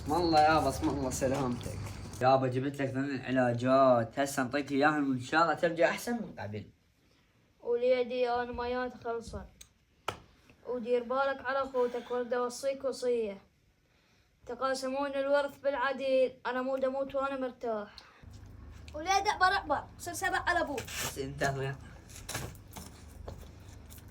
بسم الله يا بسم الله سلامتك. يابا جبت لك ثمان علاجات، هسه نعطيك اياهم وان شاء الله ترجع احسن من قبل. وليدي انا ميات خلصن، ودير بالك على اخوتك، ولد اوصيك وصيه تقاسمون الورث بالعديل، انا مو دموت وانا مرتاح. وليدي اعبر صير سبع على ابوك. بس انتظر.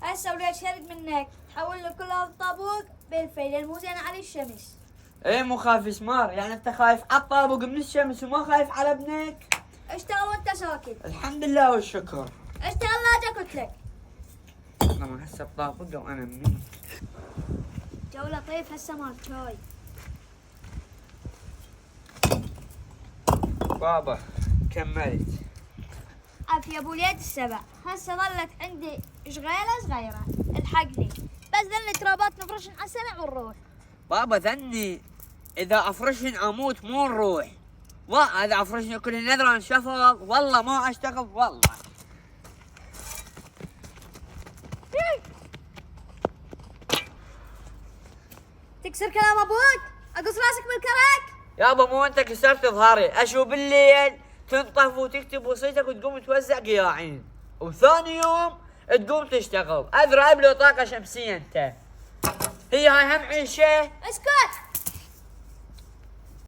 هسه وليد شرد منك تحول له كل هذا الطابوق بالفيل مو زين على الشمس. ايه مو خايف اسمار، يعني انت خايف على الطابق من الشمس وما خايف على ابنك؟ اشتغل وانت ساكت. الحمد لله والشكر. اشتغل لا جا قلت لك. انا هسه بطابق وانا مني. جو لطيف هسه مال شاي. بابا كملت. عافية ابو وليد السبع، هسه ظلت عندي شغيلة صغيرة الحقني، بس ذن ترابات نفرشن على السنع ونروح. بابا ذني اذا افرشن اموت مو نروح، اذا افرشن كل نذرة انشفط والله ما اشتغل والله. تكسر كلام ابوك؟ اقص راسك بالكرك؟ يابا مو انت كسرت ظهري، اشو بالليل تنطف وتكتب وصيتك وتقوم توزع قياعين، وثاني يوم تقوم تشتغل، اذرب له طاقة شمسية انت. هي هاي هم عيشة؟ اسكت.